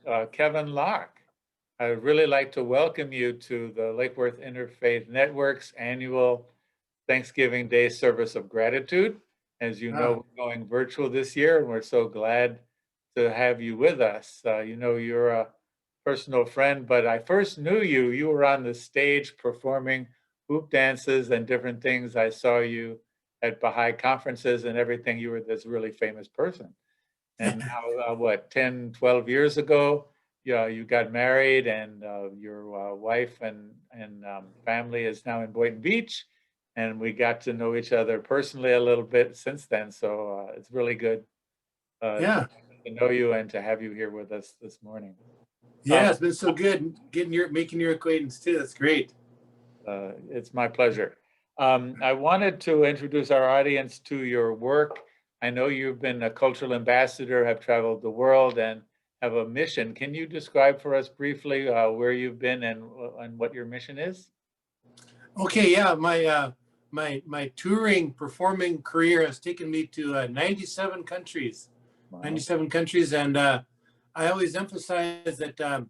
uh, Kevin Locke. I'd really like to welcome you to the Lake Worth Interfaith Network's annual Thanksgiving Day Service of Gratitude. As you know, Ah, we're going virtual this year, and we're so glad to have you with us. You're a personal friend, but I first knew you. You were on the stage performing hoop dances and different things. I saw you at Baha'i conferences and everything. You were this really famous person. And now, what, 10, 12 years ago, yeah, you got married, and your wife and family is now in Boynton Beach. And we got to know each other personally a little bit since then. So it's really good yeah, to know you and to have you here with us this morning. yeah. It's been so good making your acquaintance too. That's great. It's my pleasure. I wanted to introduce our audience to your work. I know you've been a cultural ambassador, have traveled the world, and have a mission. Can you describe for us briefly where you've been and what your mission is? Okay, yeah. My touring performing career has taken me to 97 countries, Wow. 97 countries, and I always emphasize that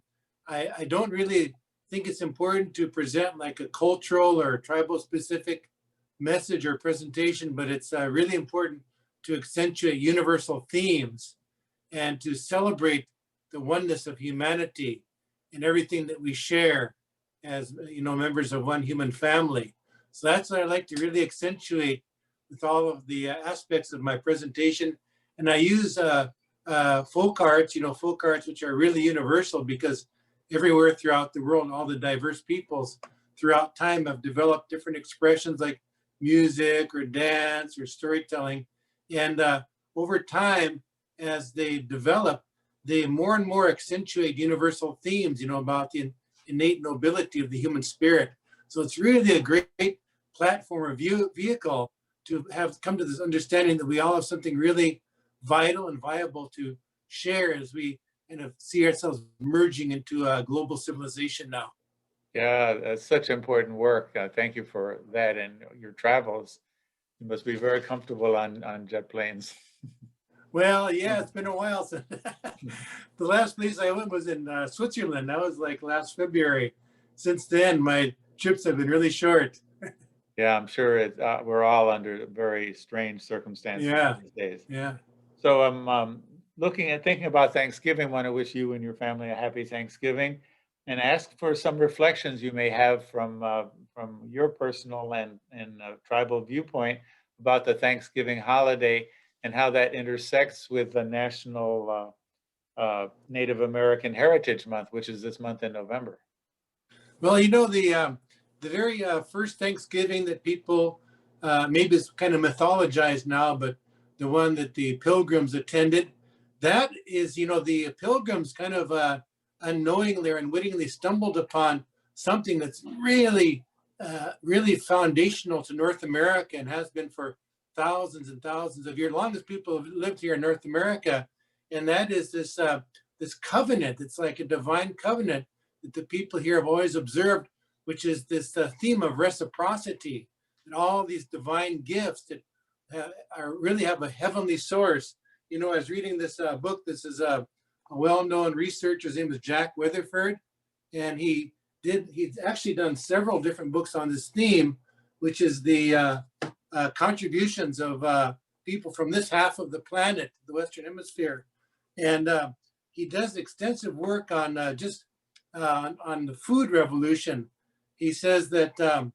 I don't really think it's important to present like a cultural or tribal specific message or presentation, but it's really important to accentuate universal themes and to celebrate the oneness of humanity and everything that we share as members of one human family. So that's what I like to really accentuate with all of the aspects of my presentation. And I use folk arts, folk arts which are really universal because everywhere throughout the world, all the diverse peoples throughout time have developed different expressions like music or dance or storytelling. And over time, as they develop, they more and more accentuate universal themes, about the innate nobility of the human spirit. So it's really a great platform or vehicle to have come to this understanding that we all have something really vital and viable to share as we kind of see ourselves merging into a global civilization now. Yeah, that's such important work. Thank you for that and your travels. You must be very comfortable on jet planes. Well, yeah, it's been a while since the last place I went was in Switzerland. That was like last February. Since then, my trips have been really short. Yeah, I'm sure we're all under very strange circumstances Yeah, these days. yeah. So I'm thinking about Thanksgiving. Want to wish you and your family a happy Thanksgiving, and ask for some reflections you may have from your personal and tribal viewpoint about the Thanksgiving holiday and how that intersects with the National Native American Heritage Month, which is this month in November. Well, the very first Thanksgiving that people maybe it's kind of mythologized now, but the one that the pilgrims attended, that is, the pilgrims kind of unknowingly or unwittingly stumbled upon something that's really, really foundational to North America and has been for thousands and thousands of years, long as people have lived here in North America, and that is this covenant. It's like a divine covenant that the people here have always observed, which is this theme of reciprocity and all these divine gifts that really have a heavenly source. I was reading this book. This is a well-known researcher. His name is Jack Weatherford, and he's actually done several different books on this theme, which is the contributions of people from this half of the planet, the Western Hemisphere. And he does extensive work on on the food revolution. He says that the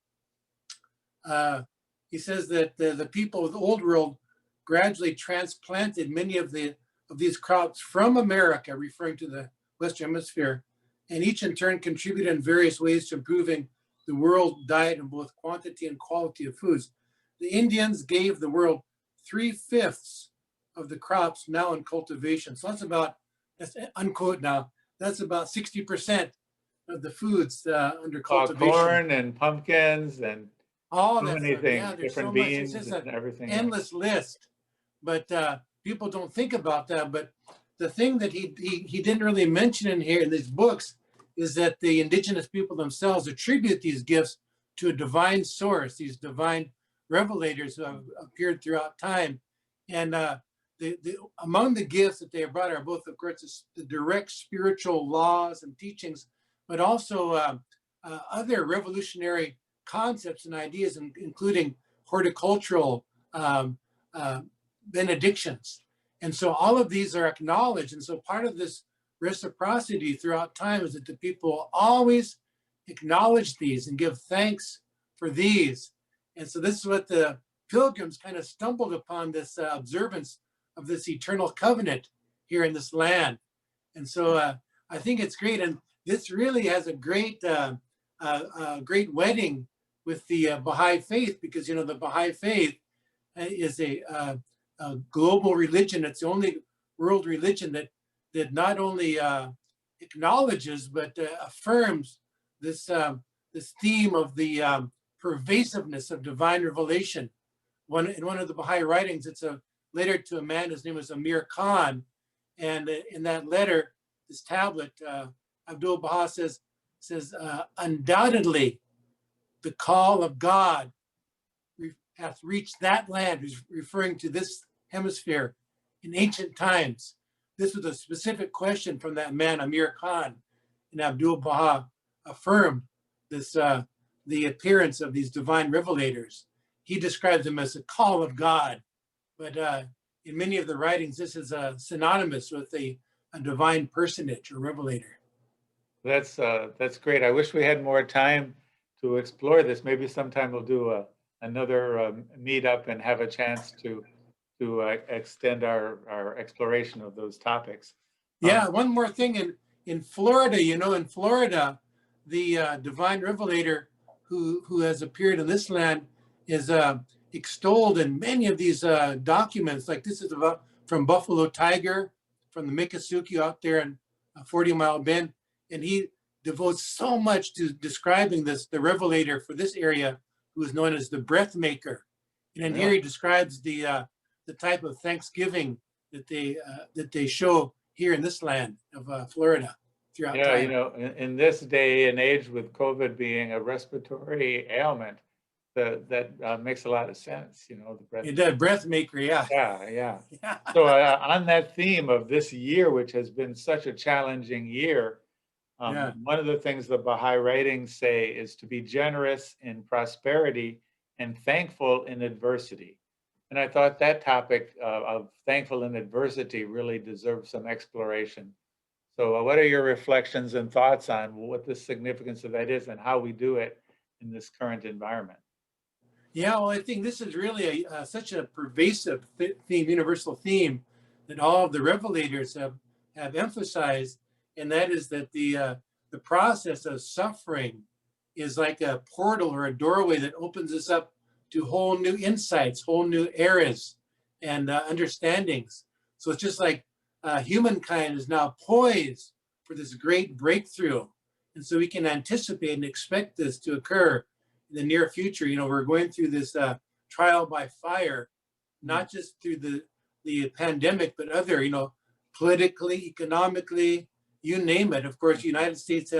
people of the old world gradually transplanted many of these crops from America, referring to the Western Hemisphere, and each in turn contributed in various ways to improving the world diet in both quantity and quality of foods. The Indians gave the world 3/5 of the crops now in cultivation. So that's unquote now, that's about 60% of the foods under cultivation. Corn and pumpkins and All so that many stuff. Yeah, things, there's so different much. It's beans just and an everything else. endless list. But people don't think about that. But the thing that he didn't really mention in here in these books is that the indigenous people themselves attribute these gifts to a divine source, these divine revelators who have appeared throughout time. And among the gifts that they have brought are both, of course, the direct spiritual laws and teachings, but also other revolutionary concepts and ideas, including horticultural um, uh, benedictions. And so all of these are acknowledged. And so part of this reciprocity throughout time is that the people always acknowledge these and give thanks for these. And so this is what the pilgrims kind of stumbled upon, this observance of this eternal covenant here in this land. And so I think it's great. And this really has a great wedding with the Baha'i faith, because, you know, the Baha'i faith is a global religion. It's the only world religion that not only acknowledges, but affirms this theme of the pervasiveness of divine revelation. In one of the Baha'i writings, it's a letter to a man, his name was Amir Khan. And in that letter, this tablet, Abdul Baha says, undoubtedly, the call of God hath reached that land, who's referring to this hemisphere in ancient times. This was a specific question from that man, Amir Khan, and Abdul Baha affirmed this, the appearance of these divine revelators. He describes them as a call of God, but in many of the writings, this is synonymous with a divine personage or revelator. That's great. I wish we had more time to explore this. Maybe sometime we'll do another meetup and have a chance to extend our exploration of those topics. Yeah, one more thing in Florida, you know, in Florida, the divine revelator who has appeared in this land is extolled in many of these documents. Like this is about from Buffalo Tiger, from the Miccosukee out there in 40 Mile Bend, and he devotes so much to describing the revelator for this area, who is known as the breath maker. And then here he describes the type of thanksgiving that they show here in this land of Florida throughout time. You know, in this day and age, with COVID being a respiratory ailment, that makes a lot of sense. You know, the breath. It does, breath maker, yeah. Yeah. So on that theme of this year, which has been such a challenging year, one of the things the Baha'i writings say is to be generous in prosperity and thankful in adversity. And I thought that topic of thankful in adversity really deserves some exploration. So what are your reflections and thoughts on what the significance of that is and how we do it in this current environment? Yeah, well, I think this is really such a pervasive theme, universal theme, that all of the revelators have emphasized, and that is that the process of suffering is like a portal or a doorway that opens us up to whole new insights, whole new eras and understandings. So it's just like humankind is now poised for this great breakthrough. And so we can anticipate and expect this to occur in the near future. You know, we're going through this trial by fire, not just through the pandemic, but other, you know, politically, economically, you name it. Of course, the United States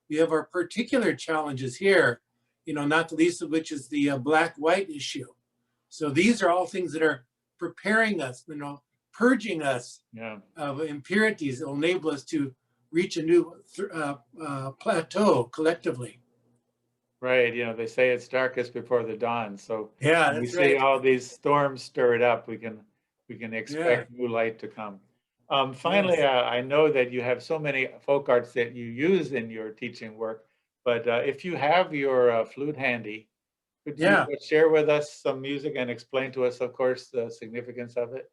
we have our particular challenges here, you know, not the least of which is the black-white issue. So these are all things that are preparing us, you know, purging us of impurities that will enable us to reach a new plateau collectively. Right. You know, they say it's darkest before the dawn. So yeah, when we that's right. see all these storms stirred up, we can expect new light to come. Finally, I know that you have so many folk arts that you use in your teaching work, but if you have your flute handy, could you share with us some music and explain to us, of course, the significance of it?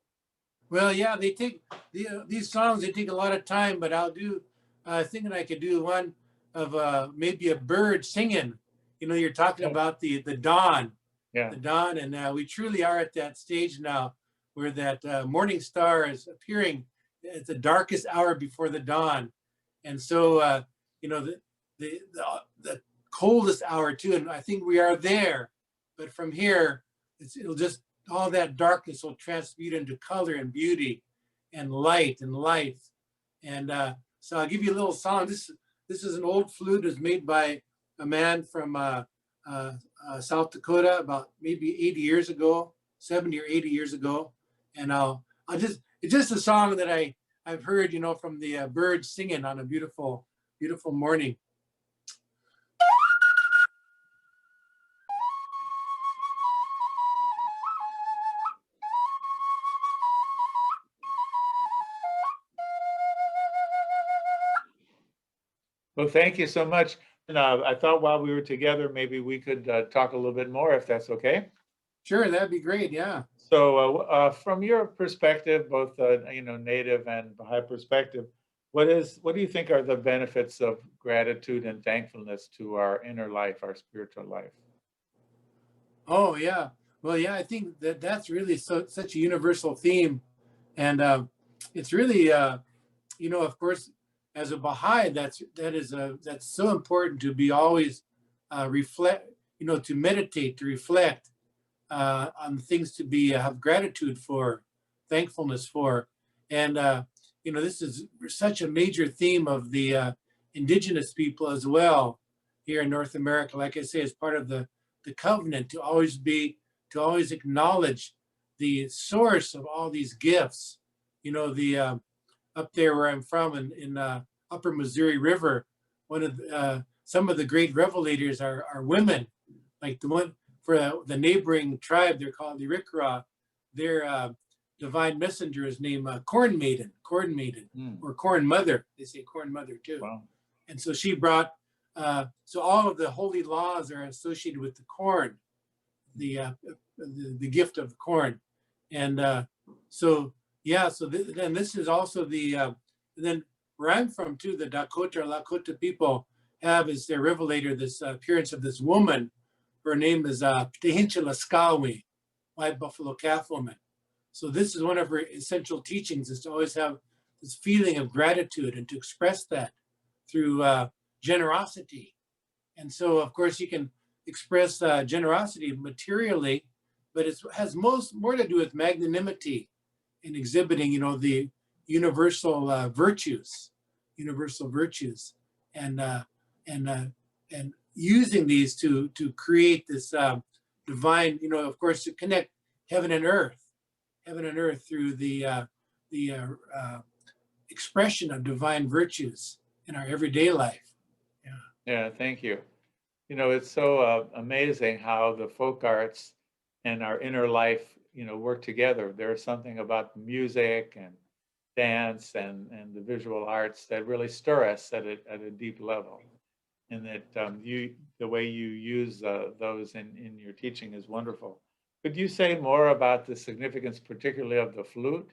Well, yeah, they take these songs. They take a lot of time, but I'll do. Thinking I could do one of maybe a bird singing. You know, you're talking about the dawn, the dawn, and we truly are at that stage now where that morning star is appearing at the darkest hour before the dawn, and so you know the coldest hour too. And I think we are there, but from here, it'll just all that darkness will transmute into color and beauty and light and life. And so I'll give you a little song. This is an old flute. It's made by a man from South Dakota about maybe 80 years ago, 70 or 80 years ago. And I'll it's just a song that I've heard, from the birds singing on a beautiful, beautiful morning. Well, thank you so much. And I thought while we were together, maybe we could talk a little bit more, if that's okay. Sure, that'd be great. Yeah. So, from your perspective, both native and Baha'i perspective, what do you think are the benefits of gratitude and thankfulness to our inner life, our spiritual life? Oh, yeah. Well, yeah, I think that that's really such a universal theme, and it's really, of course, as a Baha'i, that's so important to be always reflect, to meditate, to reflect on things to be have gratitude for, thankfulness for, and this is such a major theme of the indigenous people as well here in North America. Like I say, as part of the covenant to always acknowledge the source of all these gifts. The up there where I'm from in Upper Missouri River, one of some of the great revelators are women, like the one for the neighboring tribe. They're called the Rikra. Their divine messenger is named Corn Maiden, Mm, or Corn Mother. They say Corn Mother too. wow. And so she brought. So all of the holy laws are associated with the corn, the gift of the corn, and so yeah. So then this is also then where I'm from too. The Lakota people have as their revelator this appearance of this woman. Her name is Tehincha Laskawi, White Buffalo Calf Woman. So this is one of her essential teachings, is to always have this feeling of gratitude and to express that through generosity. And so, of course, you can express generosity materially, but it has more to do with magnanimity and exhibiting, the universal universal virtues, and and uh, and using these to create this divine, of course, to connect heaven and earth through the expression of divine virtues in our everyday life. Yeah. Yeah, thank you. It's so amazing how the folk arts and our inner life, work together. There's something about music and dance and the visual arts that really stir us at a deep level. And that the way you use those in your teaching is wonderful. Could you say more about the significance, particularly of the flute,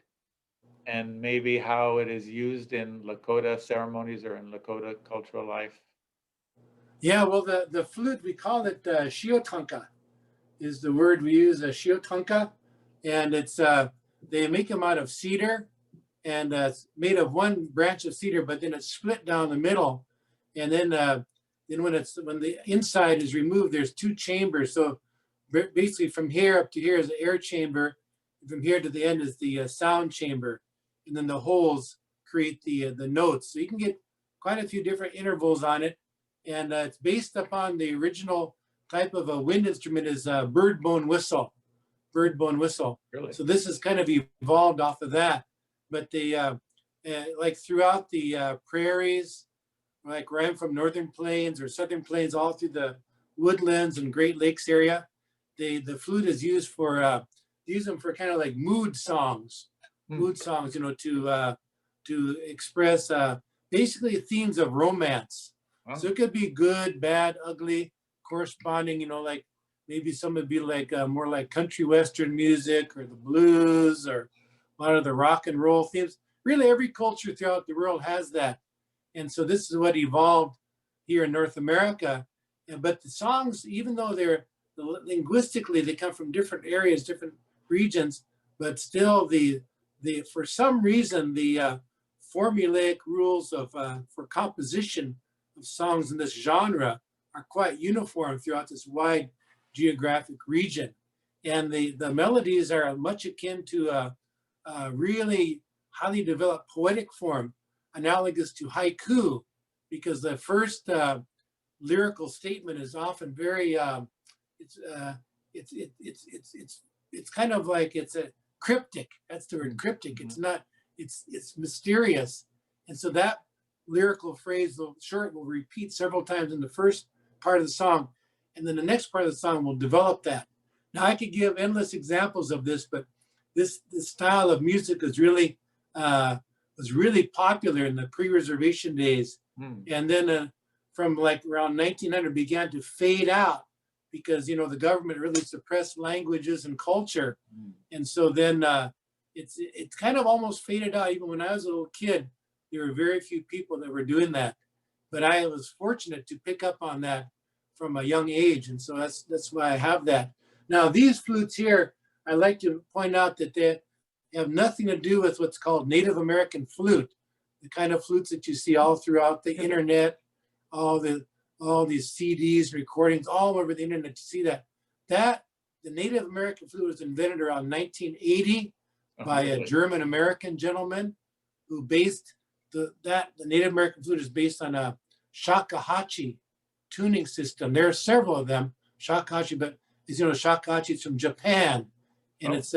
and maybe how it is used in Lakota ceremonies or in Lakota cultural life? Yeah, well, the flute, we call it shiotanka, is the word we use, shiotanka. And it's they make them out of cedar, and it's made of one branch of cedar, but then it's split down the middle. And then when the inside is removed, there's two chambers. So basically from here up to here is the air chamber. From here to the end is the sound chamber. And then the holes create the notes. So you can get quite a few different intervals on it. And it's based upon the original type of a wind instrument is a bird bone whistle. Bird bone whistle. Really? So this is kind of evolved off of that. But like throughout the prairies, like where I'm from, northern plains or southern plains, all through the woodlands and Great Lakes area, the flute is used for use them for kind of like Hmm. mood songs, to express basically themes of romance. Wow. So it could be good, bad, ugly, corresponding, like maybe some would be like more like country western music or the blues or a lot of the rock and roll themes. Really, every culture throughout the world has that. And so this is what evolved here in North America. But the songs, even though they're linguistically, they come from different areas, different regions, but still the for some reason the formulaic rules of for composition of songs in this genre are quite uniform throughout this wide geographic region. And the melodies are much akin to a really highly developed poetic form, analogous to haiku, because the first lyrical statement is often very it's uh, it's kind of like cryptic. That's the word, cryptic. It's not, it's mysterious. And so that lyrical phrase, the short, will repeat several times in the first part of the song. And then the next part of the song will develop that. Now I could give endless examples of this, but this style of music is really was really popular in the pre-reservation days. And then from like around 1900 began to fade out because, you know, the government really suppressed languages and culture. And so then it's kind of almost faded out. Even when I was a little kid, there were very few people that were doing that. But I was fortunate to pick up on that from a young age. And so that's why I have that. Now, these flutes here, I like to point out that they have nothing to do with what's called Native American flute, the kind of flutes that you see all throughout the internet, all these CDs, recordings, all over the internet. You see that. The Native American flute was invented around 1980 by a German American gentleman who based the Native American flute is based on a shakuhachi tuning system. There are several of them, shakuhachi, but as you know, shakuhachi is from Japan, and it's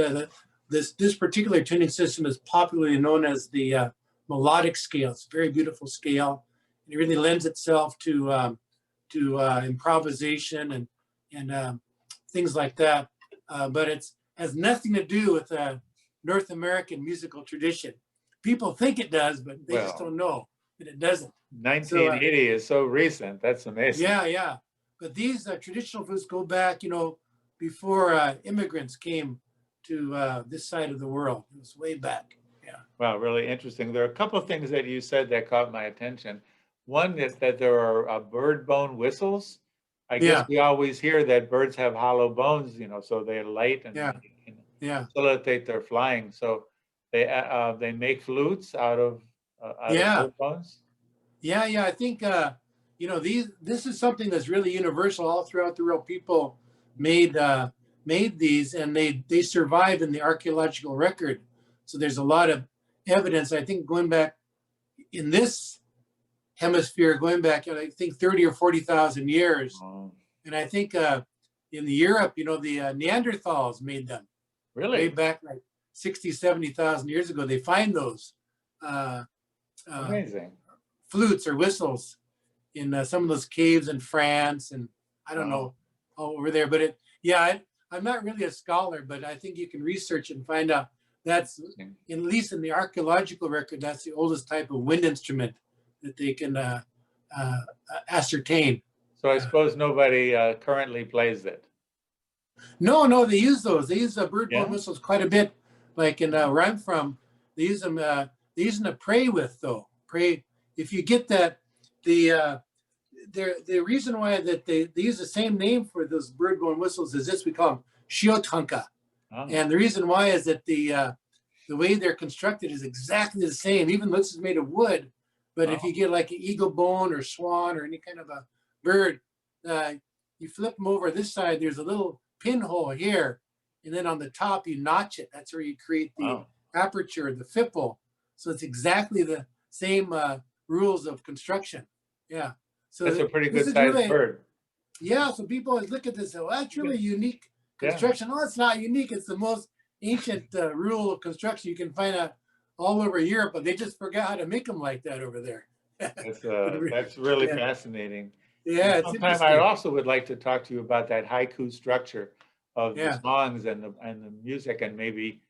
this particular tuning system is popularly known as the melodic scale. It's a very beautiful scale, and it really lends itself to improvisation and things like that. But it has nothing to do with North American musical tradition. People think it does, but they just don't know that it doesn't. 1980 is so recent. That's amazing. Yeah. But these traditional flutes go back, you know, before immigrants came to this side of the world. It was way back. Yeah. Wow, really interesting. There are a couple of things that you said that caught my attention. One is that there are bird bone whistles. I guess we always hear that birds have hollow bones, you know, so they're light and they can facilitate their flying. So they make flutes out of bird bones. Yeah. I think you know, this is something that's really universal all throughout the world. People made these, and they survive in the archaeological record. So there's a lot of evidence, I think, going back in this hemisphere, going back, I think 30 or 40,000 years. And I think in Europe, you know, the Neanderthals made them. Really? Way back like 60, 70,000 years ago. They find those amazing flutes or whistles in some of those caves in France, and I don't know all over there. But I'm not really a scholar, but I think you can research and find out that's, at least in the archaeological record, that's the oldest type of wind instrument that they can ascertain. So I suppose nobody currently plays it. No, they use those. They use bird bone whistles quite a bit. Like in where I'm from, they use them. They use them to pray with, though. Pray. If you get that, the reason why that they use the same name for those bird bone whistles is this: we call them shiotanka. And the reason why is that the way they're constructed is exactly the same, even though this is made of wood. But if you get like an eagle bone or swan or any kind of a bird, you flip them over this side, there's a little pinhole here, and then on the top you notch it. That's where you create the aperture, the fipple. So it's exactly the same rules of construction. Yeah. So that's a pretty good sized bird. Yeah. So people always look at this and say, well, that's really unique construction. No, it's not unique. It's the most ancient rule of construction you can find out all over Europe, but they just forgot how to make them like that over there. That's really fascinating. Yeah, sometimes I also would like to talk to you about that haiku structure of the songs and the music, and maybe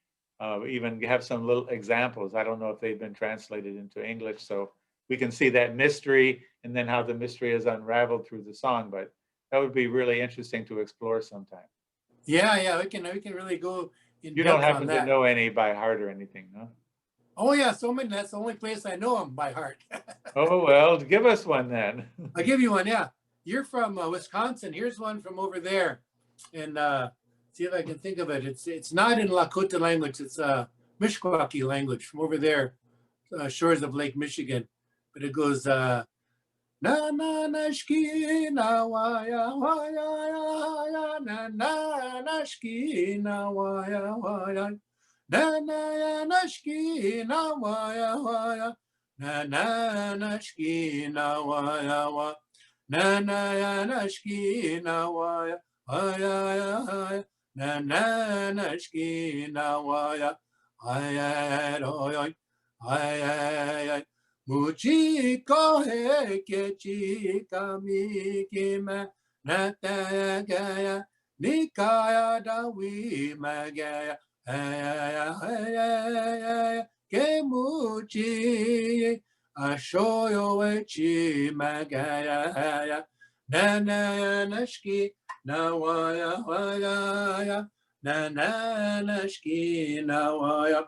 even have some little examples. I don't know if they've been translated into English, so we can see that mystery and then how the mystery is unraveled through the song. But that would be really interesting to explore sometime. Yeah, we can really go in. You don't happen to know any by heart or anything, no? Oh yeah, so many. That's the only place I know them by heart. Oh well, give us one then. I'll give you one. Yeah, you're from Wisconsin. Here's one from over there, and see if I can think of it. It's not in Lakota language. It's Mishkwaki language from over there, shores of Lake Michigan. But it goes na na nashki na waya waya na na nashki na waya waya. Na na nashki na waya waya, na na nashki na waya waya, na na nashki na waya waya waya, na na na shki na wa ya ay ay ay ay ay ay muji ko he ke chi ka mi ki ma na ta ga ya ni ka ya da wi ma ga ya ay ay ay ay ke muji a sho yo e chi ma ga ya na na na shki na wa ya na na na shki na wa ya.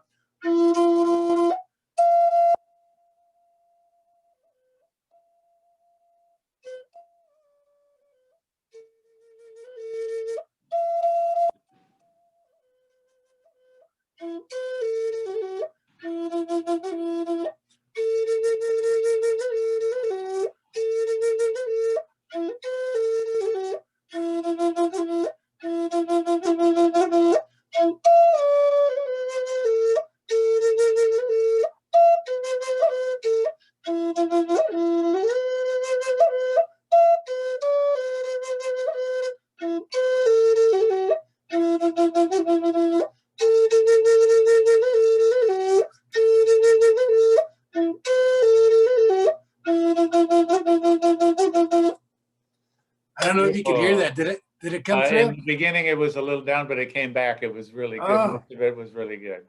I don't know if you could hear that. Beautiful. Did it come In through? the beginning, it was a little down, but it came back. It was really good. Oh, Most of it was really good.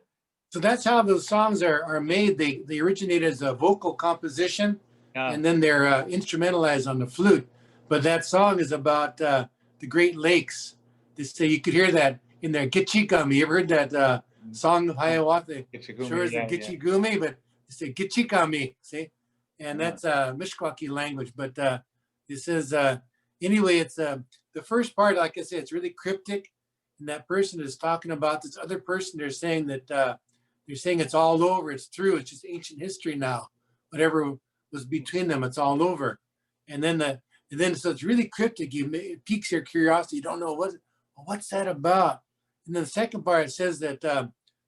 so that's how those songs are made. They originate as a vocal composition, Yeah. and then they're instrumentalized on the flute. But that song is about the Great Lakes. They say you could hear that in there. Gitchigumi. You ever heard that song of Hiawatha? Sure Kichigumi, is the yeah, yeah. Gitchigumi, but they say Gitchigami. See, and Uh-huh. that's Mishkwaki language. But it says anyway. It's the first part. Like I said, it's really cryptic, and that person is talking about this other person. They're saying that. They're saying it's all over. It's through. It's just ancient history now. Whatever was between them, it's all over. And then so it's really cryptic. It piques your curiosity. You don't know what's that about. And then the second part it says that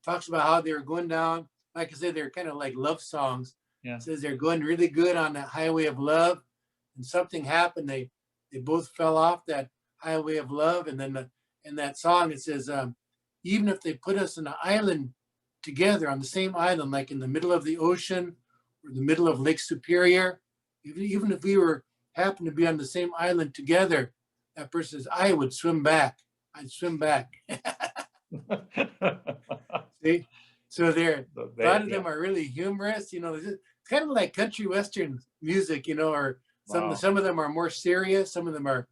talks about how they were going down. Like I said, they're kind of like love songs. Yeah. It says they're going really good on that highway of love, and something happened. They both fell off that highway of love. And then in that song it says even if they put us in an island together on the same island, like in the middle of the ocean or the middle of Lake Superior, even if we were happened to be on the same island together, that person says, I would swim back. I'd swim back. See? So a lot of them are really humorous. It's kind of like country western music, or Wow. some of them are more serious. Some of them are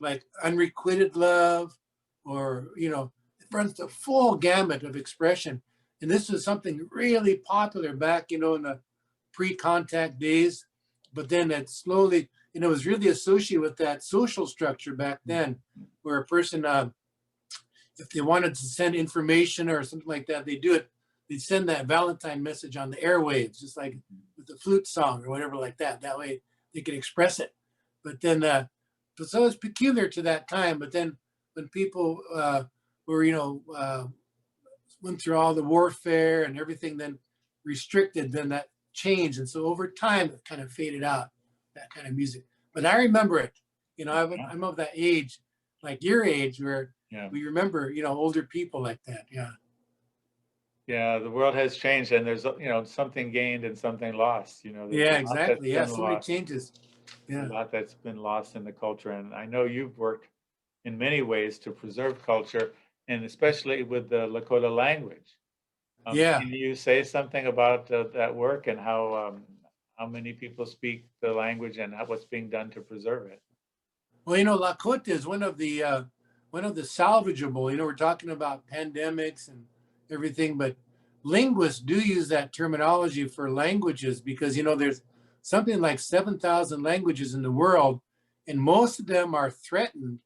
like unrequited love, or it runs the full gamut of expression. And this was something really popular back, in the pre-contact days. But then it slowly, it was really associated with that social structure back then, where a person, if they wanted to send information or something like that, they'd send that Valentine message on the airwaves, just like with the flute song or whatever like that. That way they could express it. But then, so it's peculiar to that time. But then when people were, went through all the warfare and everything, then restricted, then that changed. And so over time, it kind of faded out, that kind of music. But I remember it. I'm of that age, like your age, where we remember, older people like that. Yeah. Yeah, the world has changed, and there's something gained and something lost. There's Yeah, a lot that's exactly. Yeah, been so many lost. changes. A Yeah. lot that's been lost in the culture, and I know you've worked in many ways to preserve culture, and especially with the Lakota language. Yeah. Can you say something about that work and how many people speak the language and what's being done to preserve it? Well, Lakota is one of the salvageable. We're talking about pandemics and everything, but linguists do use that terminology for languages because there's something like 7,000 languages in the world, and most of them are threatened,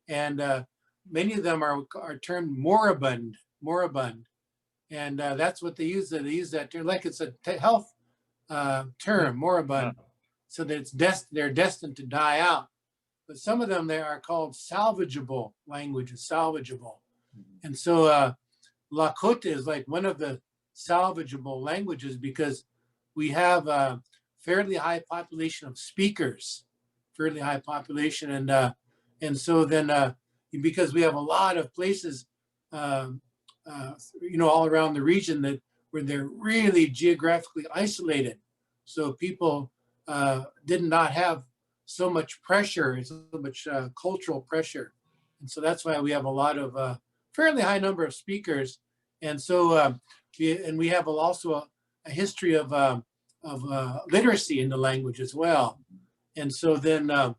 and many of them are termed moribund, and that's what they use. They use that term like it's a health term, moribund, so that they're destined to die out. But some of them, they are called salvageable languages, salvageable. And so Lakota is like one of the salvageable languages because we have a fairly high population of speakers, fairly high population. And so then because we have a lot of places um, all around the region that where they're really geographically isolated. So people did not have so much pressure, so much cultural pressure. And so that's why we have a lot of fairly high number of speakers. And so we have also a history of literacy in the language as well. And so then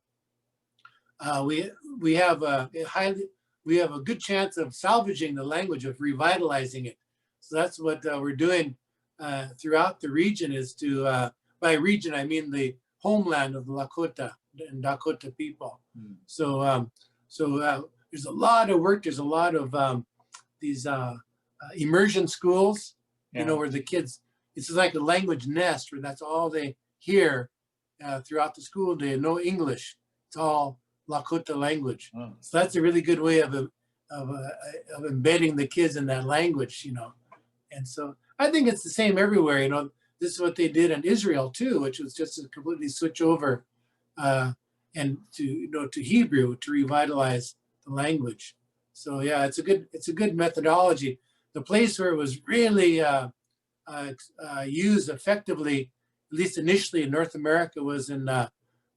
we have we have a good chance of salvaging the language, of revitalizing it. So that's what we're doing throughout the region. Is to by region I mean the homeland of the Lakota and Dakota people. Mm. So there's a lot of work. There's a lot of these immersion schools, where the kids, it's like a language nest where that's all they hear throughout the school day. No English. It's all Lakota language. Oh. So that's a really good way of embedding the kids in that language, And so I think it's the same everywhere. This is what they did in Israel too, which was just to completely switch over and to Hebrew to revitalize the language. So yeah, it's a good methodology. The place where it was really used effectively, at least initially in North America, was in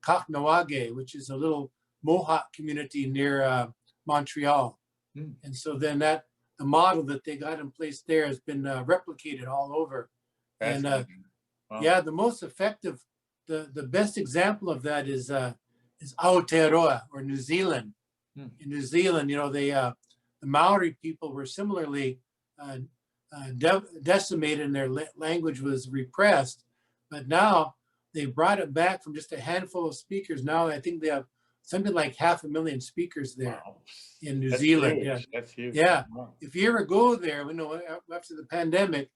Kahnawake, which is a little Mohawk community near Montreal. Mm. And so then the model that they got in place there has been replicated all over. And wow. yeah, the most effective, the best example of that is Aotearoa, or New Zealand. Mm. In New Zealand, the Maori people were similarly decimated, and their language was repressed. But now they brought it back from just a handful of speakers. Now I think they have something like 500,000 speakers there. Wow. In New That's Zealand. Huge. Yeah, that's huge. yeah. Wow. If you ever go there, after the pandemic,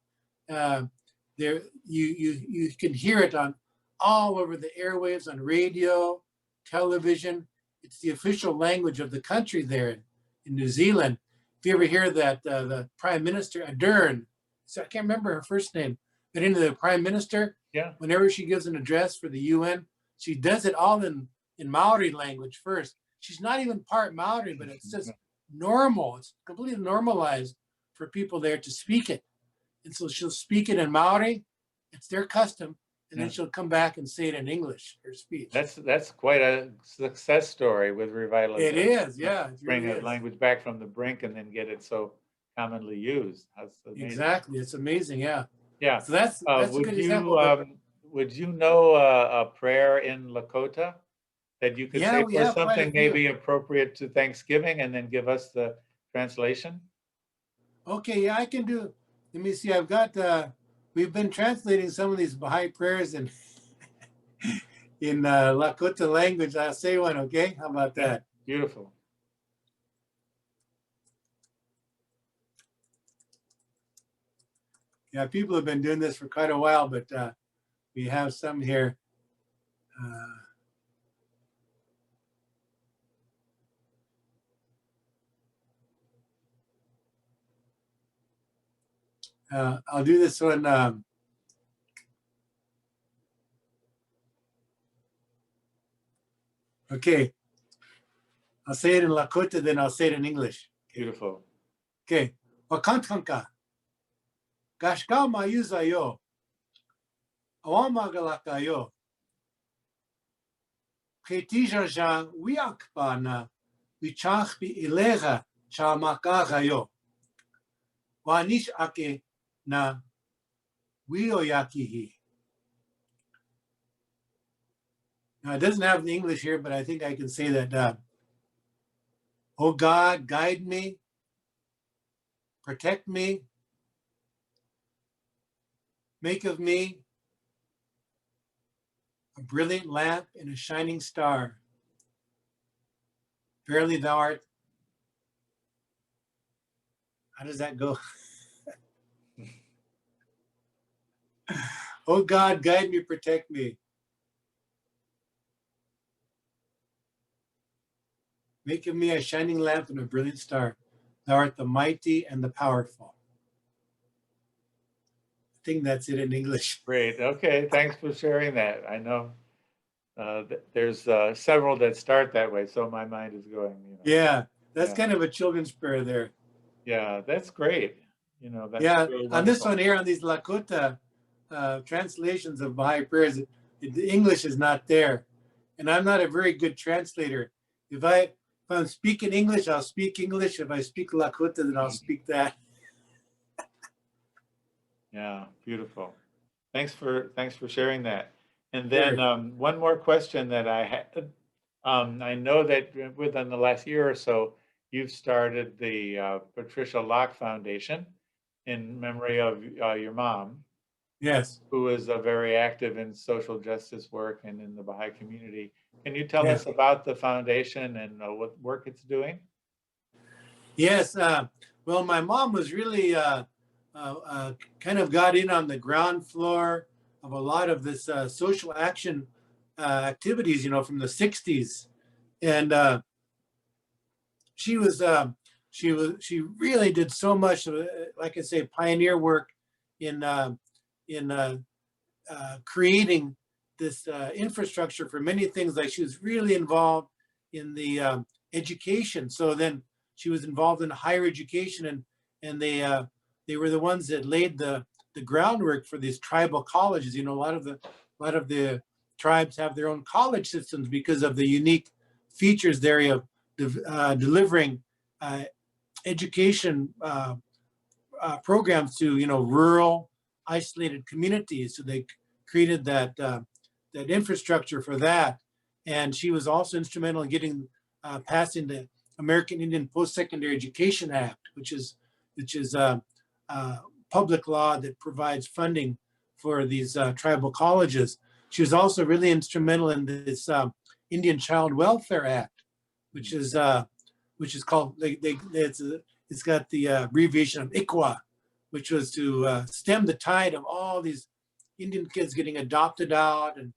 there you can hear it on all over the airwaves, on radio, television. It's the official language of the country there in New Zealand. If you ever hear that the Prime Minister Ardern, so I can't remember her first name, but the Prime Minister, Yeah. whenever she gives an address for the UN, she does it all in Maori language first. She's not even part Maori, but it's just normal. It's completely normalized for people there to speak it. And so she'll speak it in Maori. It's their custom. And then she'll come back and say it in English, her speech. That's quite a success story with revitalization. It is, yeah. It Bring really a is. language back from the brink and then get it so commonly used. That's amazing. Exactly. It's amazing, yeah. Yeah. So that's a good example. Would you know a prayer in Lakota that you could say for something maybe appropriate to Thanksgiving, and then give us the translation? Okay, yeah, I can do. Let me see. I've got. We've been translating some of these Baha'i prayers in Lakota language. I'll say one. Okay, how about that? Beautiful. Yeah, people have been doing this for quite a while, but we have some here. I'll do this one. Okay. I'll say it in Lakota, then I'll say it in English. Beautiful. Okay. Wakantanka. Gashka mayuzayo. Awamagalakayo. Ketijaja wiakbana. Wichachbi ilega chamakagayo. Wanish ake na wioyakihi. Now, it doesn't have the English here, but I think I can say that. Oh God, guide me, protect me, make of me a brilliant lamp and a shining star. Verily thou art. How does that go? Oh God, guide me, protect me. Make of me a shining lamp and a brilliant star. Thou art the mighty and the powerful. I think that's it in English. Great. Okay. Thanks for sharing that. I know there's several that start that way, so my mind is going. Yeah, that's kind of a children's prayer there. Yeah, that's great. You know, that's Yeah, really on this wonderful. one here, on these Lakota translations of Baha'i prayers, the English is not there, and I'm not a very good translator. If I'm speaking English, I'll speak English. If I speak Lakota, then I'll speak that. Yeah, beautiful. Thanks for sharing that. And then Sure. one more question that I had. I know that within the last year or so, you've started the Patricia Locke Foundation in memory of your mom, Yes. who is very active in social justice work and in the Baha'i community. Can you tell Yeah. us about the foundation and what work it's doing? Yes. Well, my mom was really kind of got in on the ground floor of a lot of this social action activities, from the '60s, and she was she really did so much, like I say, pioneer work in creating this infrastructure for many things. Like she was really involved in the education. So then she was involved in higher education, and they were the ones that laid the groundwork for these tribal colleges. A lot of the tribes have their own college systems because of the unique features there of delivering uh, education programs to rural isolated communities. So they created that infrastructure for that, and she was also instrumental in getting passing the American Indian Post-Secondary Education Act, which is public law that provides funding for these tribal colleges. She was also really instrumental in this Indian Child Welfare Act, which is called it's got the abbreviation of ICWA, which was to stem the tide of all these Indian kids getting adopted out and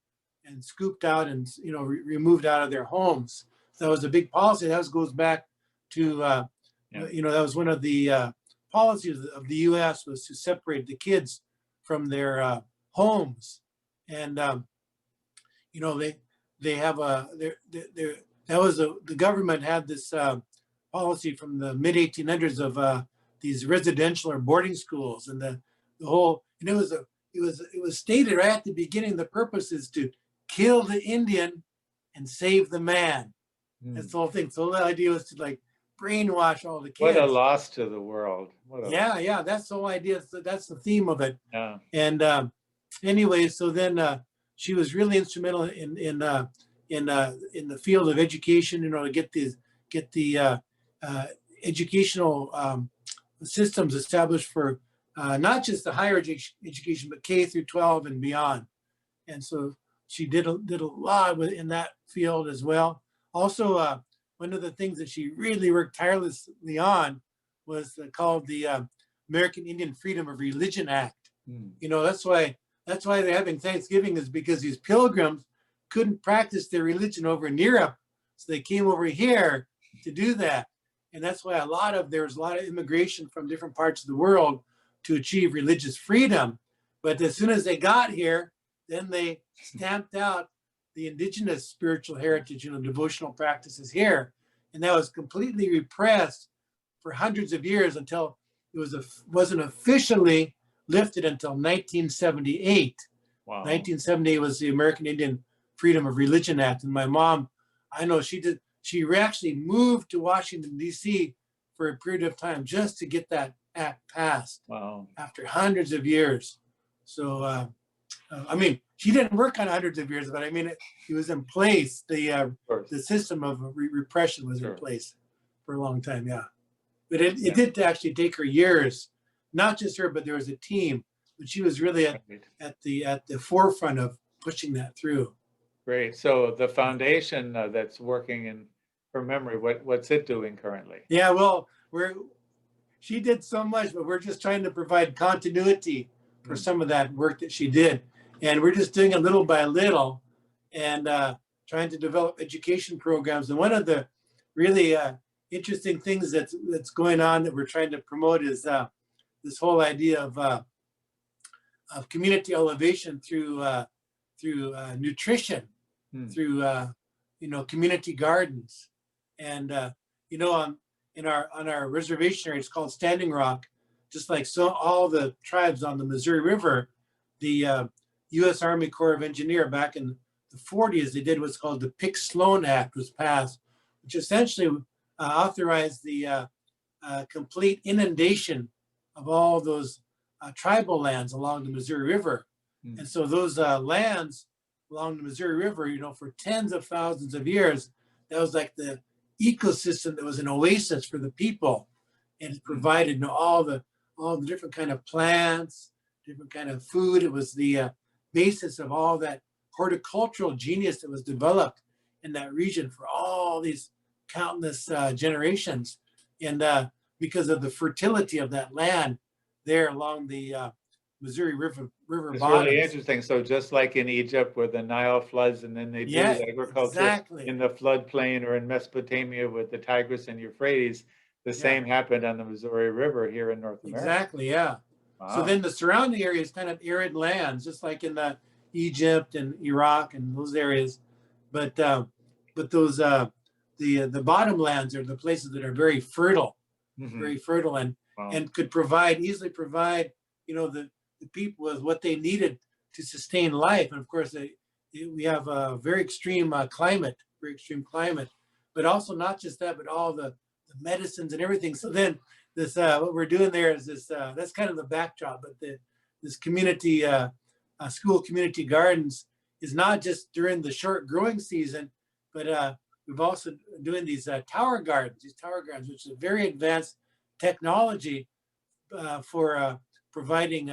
scooped out and removed out of their homes. So that was a big policy. That goes back to Yeah. that was one of the policies of the U.S. was to separate the kids from their homes, and they have they that was the government had this policy from the mid 1800s of these residential or boarding schools, and the whole and it was stated right at the beginning, the purpose is to kill the Indian and save the man. That's Mm. the whole thing. So the idea was to like brainwash all the What a kids. loss to the world. Yeah, that's the whole idea. So that's the theme of it. Yeah. And anyway, so then she was really instrumental in the field of education, to get the educational systems established for not just the higher education, but K through 12 and beyond. And so she did a lot in that field as well. Also, one of the things that she really worked tirelessly on was called the American Indian Freedom of Religion Act. Mm. That's why they're having Thanksgiving, is because these pilgrims couldn't practice their religion over in Europe, so they came over here to do that. And that's why there's a lot of immigration from different parts of the world to achieve religious freedom. But as soon as they got here, then they stamped out the indigenous spiritual heritage, devotional practices here, and that was completely repressed for hundreds of years until wasn't officially lifted until 1978. Wow. 1978 was the American Indian Freedom of Religion Act, and my mom, I know she did. She actually moved to Washington D.C. for a period of time just to get that act passed. Wow. After hundreds of years. So I mean, she didn't work on hundreds of years, but I mean, it was in place. The system of repression was in place for a long time. Yeah, but it did actually take her years. Not just her, but there was a team. But she was really at the forefront of pushing that through. Great. So the foundation that's working in her memory, what's it doing currently? Yeah, well, she did so much, but we're just trying to provide continuity for some of that work that she did. And we're just doing it little by little and trying to develop education programs. And one of the really interesting things that's going on that we're trying to promote is this whole idea of community elevation through nutrition, through community gardens. And on our reservation area. It's called Standing Rock. Just like so, all the tribes on the Missouri River, the U.S. Army Corps of Engineer back in the 40s, they did what's called the Pick-Sloan Act was passed, which essentially authorized the complete inundation of all those tribal lands along the Missouri River. Mm. And so those lands along the Missouri River, you know, for tens of thousands of years, that was like the ecosystem that was an oasis for the people, and it provided, you know, all the different kind of plants, different kind of food. It was the basis of all that horticultural genius that was developed in that region for all these countless generations. And because of the fertility of that land there along the Missouri River It's bottoms. really interesting. So just like in Egypt where the Nile floods and then they Yeah, do agriculture exactly. in the floodplain, or in Mesopotamia with the Tigris and Euphrates, the Yeah. same happened on the Missouri River here in North America. Exactly, yeah. So Wow. then the surrounding area is kind of arid lands, just like in the Egypt and Iraq and those areas. But those the bottom lands are the places that are very fertile, Mhm. very fertile, and Wow. could easily provide, you know, the people with what they needed to sustain life. And of course, we have a very extreme climate, but also not just that, but all the medicines and everything. So then this what we're doing there is this that's kind of the backdrop, but this community school community gardens is not just during the short growing season, but we've also doing these tower gardens, which is a very advanced technology for providing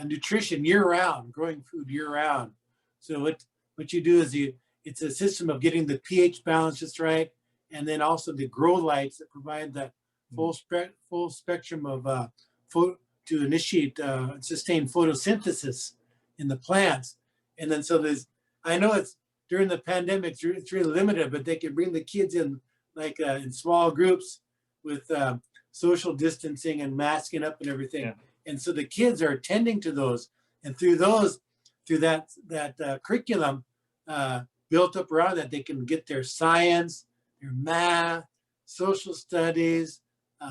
nutrition year round, growing food year round. So what you do is it's a system of getting the pH balance just right, and then also the grow lights that provide the full spectrum of to initiate and sustain photosynthesis in the plants. And then so I know it's during the pandemic, it's really limited, but they can bring the kids in like in small groups with social distancing and masking up and everything. Yeah. And so the kids are attending to those, and through that curriculum built up around that, they can get their science, their math, social studies,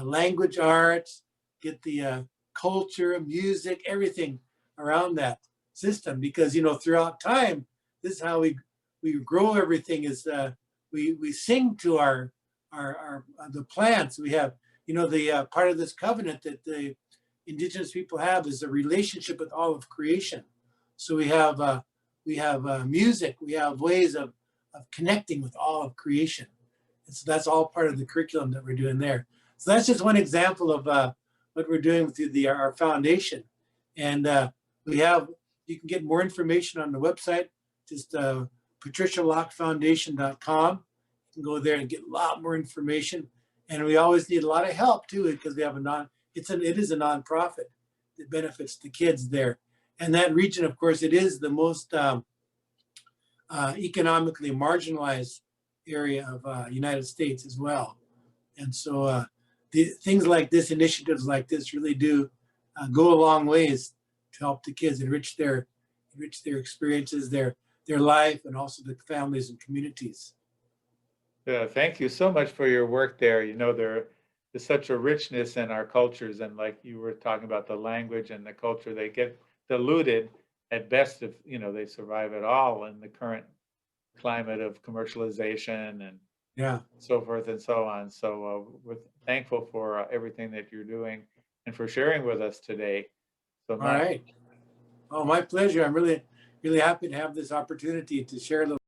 language arts, get the culture, music, everything around that system. Because, you know, throughout time, this is how we grow everything. Is we sing to our the plants. We have, you know, the part of this covenant that the indigenous people have is a relationship with all of creation. So we have music, we have ways of connecting with all of creation. And so that's all part of the curriculum that we're doing there. So that's just one example of what we're doing through our foundation. And you can get more information on the website, just patricialockfoundation.com. You can go there and get a lot more information. And we always need a lot of help too, because we have it is a nonprofit that benefits the kids there. And that region, of course, it is the most economically marginalized area of United States as well. And so things like this, initiatives like this, really do go a long ways to help the kids enrich their experiences, their life, and also the families and communities. Yeah, thank you so much for your work there. You know, there is such a richness in our cultures, and like you were talking about the language and the culture, they get diluted at best if, you know, they survive at all in the current climate of commercialization and Yeah. so forth and so on. So we're thankful for everything that you're doing and for sharing with us today so All much. right. Oh, my pleasure. I'm really, really happy to have this opportunity to share a little